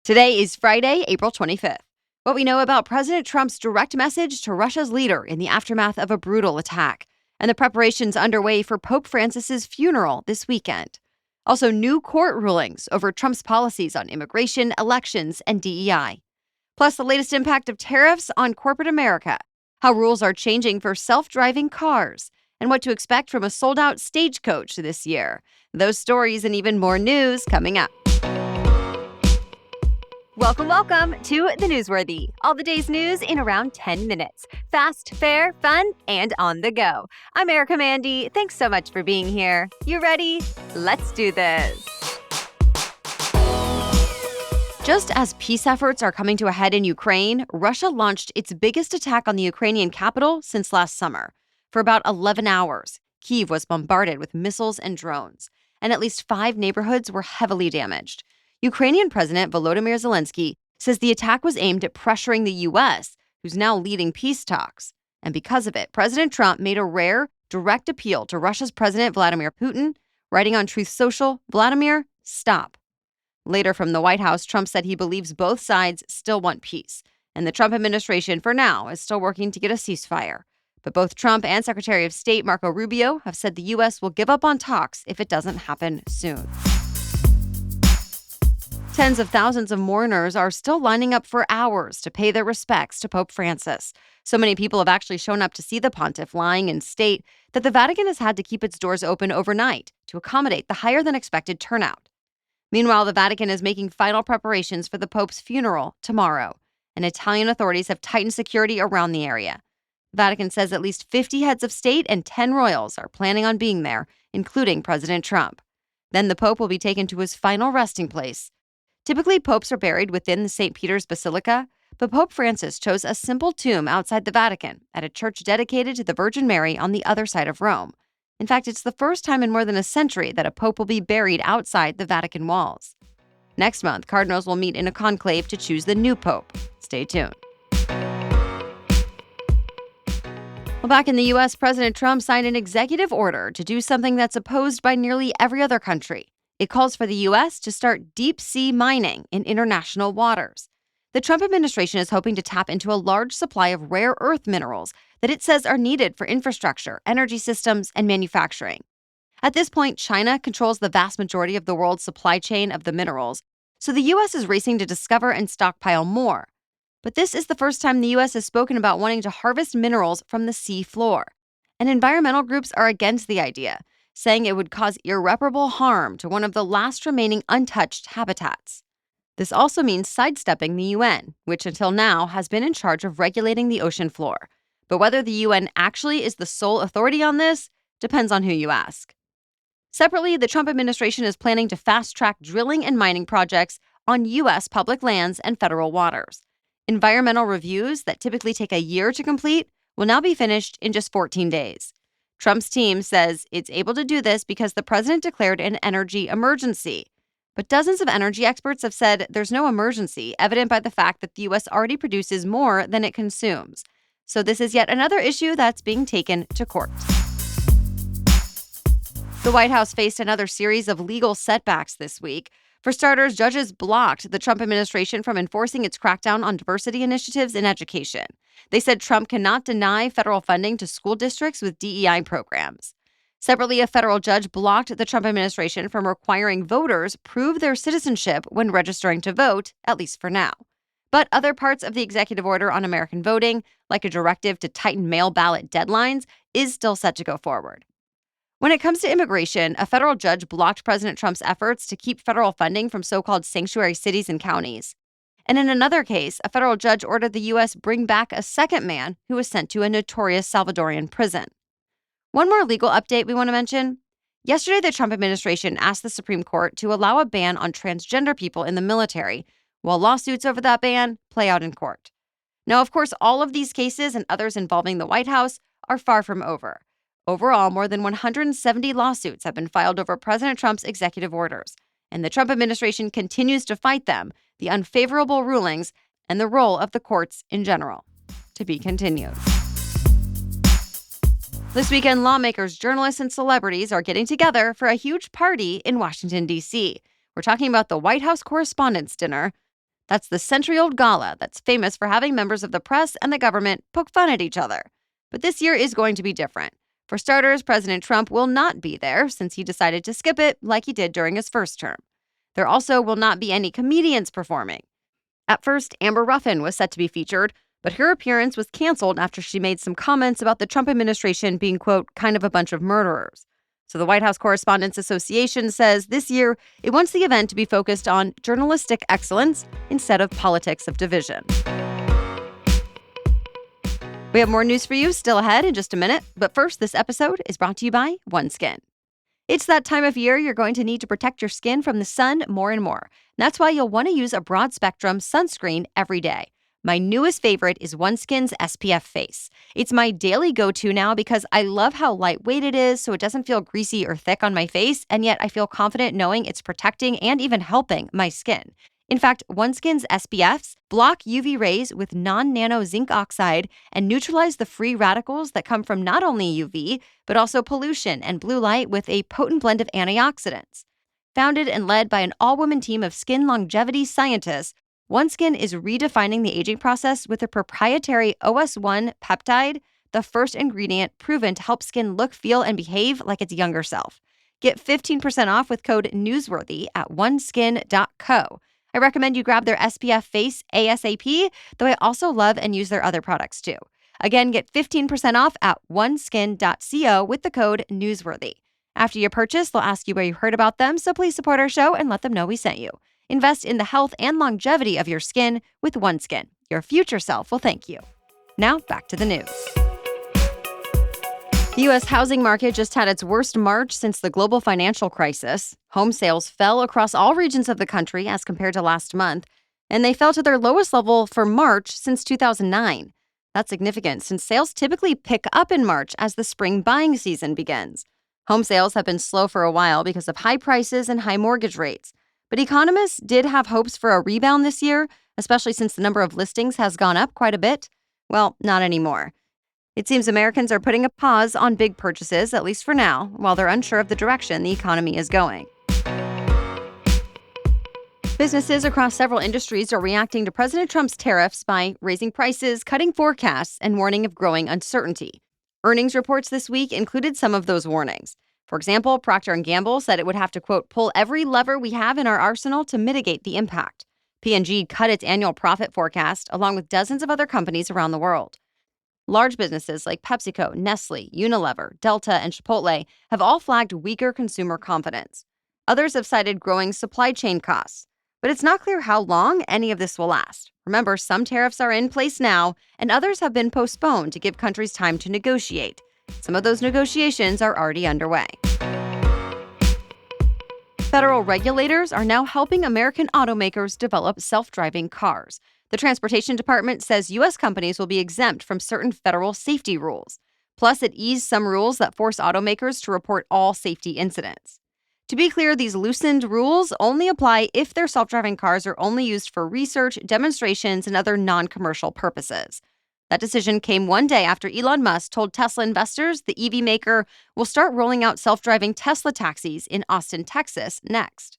Today is Friday, April 25th. What we know about President Trump's direct message to Russia's leader in the aftermath of a brutal attack, and the preparations underway for Pope Francis's funeral this weekend. Also, new court rulings over Trump's policies on immigration, elections, and DEI. Plus, the latest impact of tariffs on corporate America, how rules are changing for self-driving cars, and what to expect from a sold-out Stagecoach this year. Those stories and even more news coming up. Welcome to The Newsworthy. All the day's news in around 10 minutes. Fast, fair, fun, and on the go. I'm Erica Mandy. Thanks so much for being here. You ready? Let's do this. Just as peace efforts are coming to a head in Ukraine, Russia launched its biggest attack on the Ukrainian capital since last summer. For about 11 hours, Kyiv was bombarded with missiles and drones, and at least 5 neighborhoods were heavily damaged. Ukrainian President Volodymyr Zelensky says the attack was aimed at pressuring the U.S., who's now leading peace talks. And because of it, President Trump made a rare, direct appeal to Russia's President Vladimir Putin, writing on Truth Social, "Vladimir, stop." Later from the White House, Trump said he believes both sides still want peace, and the Trump administration, for now, is still working to get a ceasefire. But both Trump and Secretary of State Marco Rubio have said the U.S. will give up on talks if it doesn't happen soon. Tens of thousands of mourners are still lining up for hours to pay their respects to Pope Francis. So many people have actually shown up to see the pontiff lying in state that the Vatican has had to keep its doors open overnight to accommodate the higher-than-expected turnout. Meanwhile, the Vatican is making final preparations for the Pope's funeral tomorrow, and Italian authorities have tightened security around the area. The Vatican says at least 50 heads of state and 10 royals are planning on being there, including President Trump. Then the Pope will be taken to his final resting place. Typically, popes are buried within the St. Peter's Basilica, but Pope Francis chose a simple tomb outside the Vatican at a church dedicated to the Virgin Mary on the other side of Rome. In fact, it's the first time in more than a century that a pope will be buried outside the Vatican walls. Next month, cardinals will meet in a conclave to choose the new pope. Stay tuned. Well, back in the U.S., President Trump signed an executive order to do something that's opposed by nearly every other country. It calls for the U.S. to start deep-sea mining in international waters. The Trump administration is hoping to tap into a large supply of rare earth minerals that it says are needed for infrastructure, energy systems, and manufacturing. At this point, China controls the vast majority of the world's supply chain of the minerals, so the U.S. is racing to discover and stockpile more. But this is the first time the U.S. has spoken about wanting to harvest minerals from the sea floor. And environmental groups are against the idea, saying it would cause irreparable harm to one of the last remaining untouched habitats. This also means sidestepping the UN, which until now has been in charge of regulating the ocean floor. But whether the UN actually is the sole authority on this depends on who you ask. Separately, the Trump administration is planning to fast-track drilling and mining projects on U.S. public lands and federal waters. Environmental reviews that typically take a year to complete will now be finished in just 14 days. Trump's team says it's able to do this because the president declared an energy emergency. But dozens of energy experts have said there's no emergency, evident by the fact that the U.S. already produces more than it consumes. So this is yet another issue that's being taken to court. The White House faced another series of legal setbacks this week. For starters, judges blocked the Trump administration from enforcing its crackdown on diversity initiatives in education. They said Trump cannot deny federal funding to school districts with DEI programs. Separately, a federal judge blocked the Trump administration from requiring voters prove their citizenship when registering to vote, at least for now. But other parts of the executive order on American voting, like a directive to tighten mail ballot deadlines, is still set to go forward. When it comes to immigration, a federal judge blocked President Trump's efforts to keep federal funding from so-called sanctuary cities and counties. And in another case, a federal judge ordered the U.S. bring back a second man who was sent to a notorious Salvadorian prison. One more legal update we want to mention. Yesterday, the Trump administration asked the Supreme Court to allow a ban on transgender people in the military, while lawsuits over that ban play out in court. Now, of course, all of these cases and others involving the White House are far from over. Overall, more than 170 lawsuits have been filed over President Trump's executive orders, and the Trump administration continues to fight them, the unfavorable rulings, and the role of the courts in general. To be continued. This weekend, lawmakers, journalists, and celebrities are getting together for a huge party in Washington, D.C. We're talking about the White House Correspondents' Dinner. That's the century-old gala that's famous for having members of the press and the government poke fun at each other. But this year is going to be different. For starters, President Trump will not be there since he decided to skip it like he did during his first term. There also will not be any comedians performing. At first, Amber Ruffin was set to be featured, but her appearance was canceled after she made some comments about the Trump administration being, quote, kind of a bunch of murderers. So the White House Correspondents Association says this year it wants the event to be focused on journalistic excellence instead of politics of division. We have more news for you still ahead in just a minute, but first, this episode is brought to you by OneSkin. It's that time of year you're going to need to protect your skin from the sun more and more. That's why you'll want to use a broad-spectrum sunscreen every day. My newest favorite is OneSkin's SPF Face. It's my daily go-to now because I love how lightweight it is, so it doesn't feel greasy or thick on my face, and yet I feel confident knowing it's protecting and even helping my skin. In fact, OneSkin's SPFs block UV rays with non-nano zinc oxide and neutralize the free radicals that come from not only UV, but also pollution and blue light with a potent blend of antioxidants. Founded and led by an all-woman team of skin longevity scientists, OneSkin is redefining the aging process with a proprietary OS1 peptide, the first ingredient proven to help skin look, feel, and behave like its younger self. Get 15% off with code NEWSWORTHY at oneskin.co. I recommend you grab their SPF Face ASAP, though I also love and use their other products too. Again, get 15% off at oneskin.co with the code NEWSWORTHY. After you purchase, they'll ask you where you heard about them, so please support our show and let them know we sent you. Invest in the health and longevity of your skin with OneSkin. Your future self will thank you. Now, back to the news. The U.S. housing market just had its worst March since the global financial crisis. Home sales fell across all regions of the country as compared to last month, and they fell to their lowest level for March since 2009. That's significant since sales typically pick up in March as the spring buying season begins. Home sales have been slow for a while because of high prices and high mortgage rates. But economists did have hopes for a rebound this year, especially since the number of listings has gone up quite a bit. Well, not anymore. It seems Americans are putting a pause on big purchases, at least for now, while they're unsure of the direction the economy is going. Businesses across several industries are reacting to President Trump's tariffs by raising prices, cutting forecasts, and warning of growing uncertainty. Earnings reports this week included some of those warnings. For example, Procter & Gamble said it would have to, quote, pull every lever we have in our arsenal to mitigate the impact. P&G cut its annual profit forecast, along with dozens of other companies around the world. Large businesses like PepsiCo, Nestle, Unilever, Delta, and Chipotle have all flagged weaker consumer confidence. Others have cited growing supply chain costs. But it's not clear how long any of this will last. Remember, some tariffs are in place now, and others have been postponed to give countries time to negotiate. Some of those negotiations are already underway. Federal regulators are now helping American automakers develop self-driving cars. The Transportation Department says U.S. companies will be exempt from certain federal safety rules. Plus, it eased some rules that force automakers to report all safety incidents. To be clear, these loosened rules only apply if their self-driving cars are only used for research, demonstrations, and other non-commercial purposes. That decision came one day after Elon Musk told Tesla investors the EV maker will start rolling out self-driving Tesla taxis in Austin, Texas, next.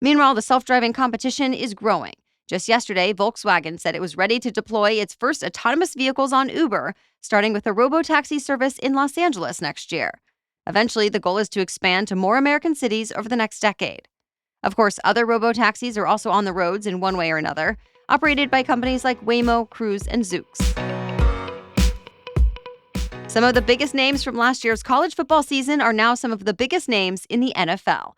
Meanwhile, the self-driving competition is growing. Just yesterday, Volkswagen said it was ready to deploy its first autonomous vehicles on Uber, starting with a robotaxi service in Los Angeles next year. Eventually, the goal is to expand to more American cities over the next decade. Of course, other robotaxis are also on the roads in one way or another, operated by companies like Waymo, Cruise, and Zoox. Some of the biggest names from last year's college football season are now some of the biggest names in the NFL.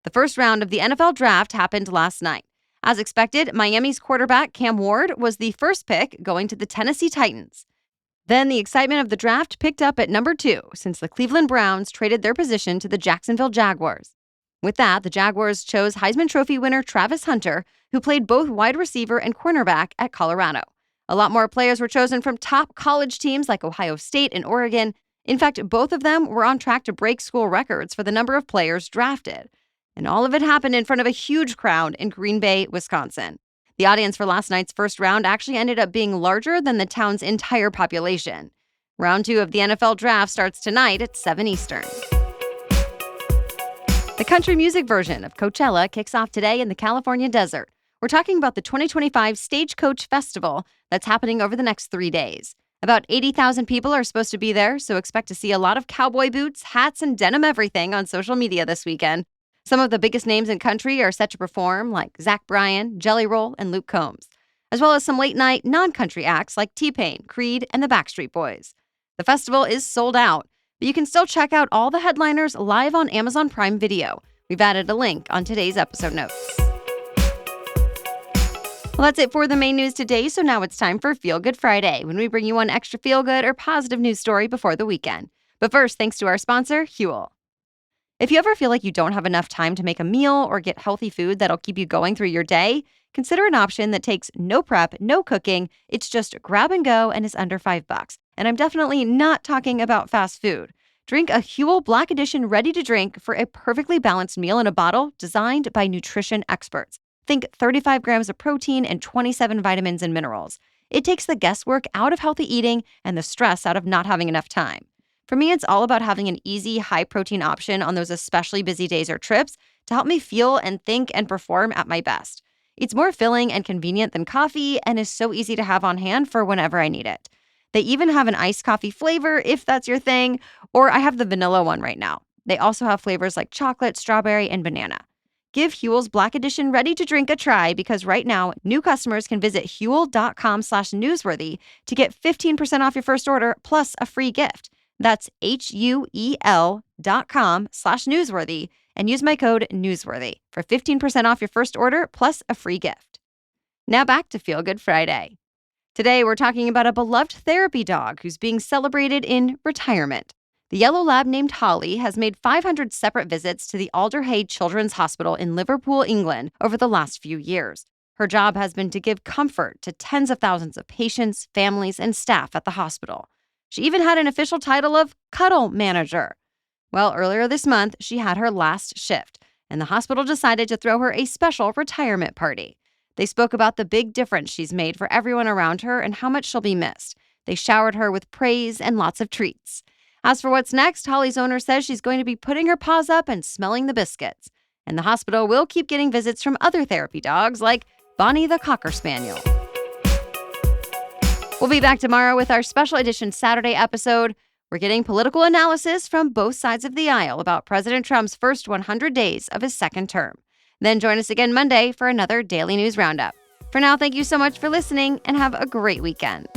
The first round of the NFL draft happened last night. As expected, Miami's quarterback Cam Ward was the first pick, going to the Tennessee Titans. Then the excitement of the draft picked up at number 2 since the Cleveland Browns traded their position to the Jacksonville Jaguars. With that, the Jaguars chose Heisman Trophy winner Travis Hunter, who played both wide receiver and cornerback at Colorado. A lot more players were chosen from top college teams like Ohio State and Oregon. In fact, both of them were on track to break school records for the number of players drafted. And all of it happened in front of a huge crowd in Green Bay, Wisconsin. The audience for last night's first round actually ended up being larger than the town's entire population. Round 2 of the NFL draft starts tonight at 7 Eastern. The country music version of Coachella kicks off today in the California desert. We're talking about the 2025 Stagecoach Festival that's happening over the next 3 days. About 80,000 people are supposed to be there, so expect to see a lot of cowboy boots, hats, and denim everything on social media this weekend. Some of the biggest names in country are set to perform, like Zach Bryan, Jelly Roll, and Luke Combs, as well as some late-night non-country acts like T-Pain, Creed, and the Backstreet Boys. The festival is sold out, but you can still check out all the headliners live on Amazon Prime Video. We've added a link on today's episode notes. Well, that's it for the main news today, so now it's time for Feel Good Friday, when we bring you one extra feel-good or positive news story before the weekend. But first, thanks to our sponsor, Huel. If you ever feel like you don't have enough time to make a meal or get healthy food that'll keep you going through your day, consider an option that takes no prep, no cooking. It's just grab and go and is under $5. And I'm definitely not talking about fast food. Drink a Huel Black Edition ready-to-drink for a perfectly balanced meal in a bottle designed by nutrition experts. Think 35 grams of protein and 27 vitamins and minerals. It takes the guesswork out of healthy eating and the stress out of not having enough time. For me, it's all about having an easy, high-protein option on those especially busy days or trips to help me feel and think and perform at my best. It's more filling and convenient than coffee and is so easy to have on hand for whenever I need it. They even have an iced coffee flavor if that's your thing, or I have the vanilla one right now. They also have flavors like chocolate, strawberry, and banana. Give Huel's Black Edition ready-to-drink a try because right now, new customers can visit huel.com/newsworthy to get 15% off your first order plus a free gift. That's HUEL.com/newsworthy and use my code newsworthy for 15% off your first order plus a free gift. Now back to Feel Good Friday. Today, we're talking about a beloved therapy dog who's being celebrated in retirement. The yellow lab named Holly has made 500 separate visits to the Alderhay Children's Hospital in Liverpool, England, over the last few years. Her job has been to give comfort to tens of thousands of patients, families, and staff at the hospital. She even had an official title of Cuddle Manager. Well, earlier this month, she had her last shift, and the hospital decided to throw her a special retirement party. They spoke about the big difference she's made for everyone around her and how much she'll be missed. They showered her with praise and lots of treats. As for what's next, Holly's owner says she's going to be putting her paws up and smelling the biscuits. And the hospital will keep getting visits from other therapy dogs like Bonnie the Cocker Spaniel. We'll be back tomorrow with our special edition Saturday episode. We're getting political analysis from both sides of the aisle about President Trump's first 100 days of his second term. Then join us again Monday for another Daily News Roundup. For now, thank you so much for listening and have a great weekend.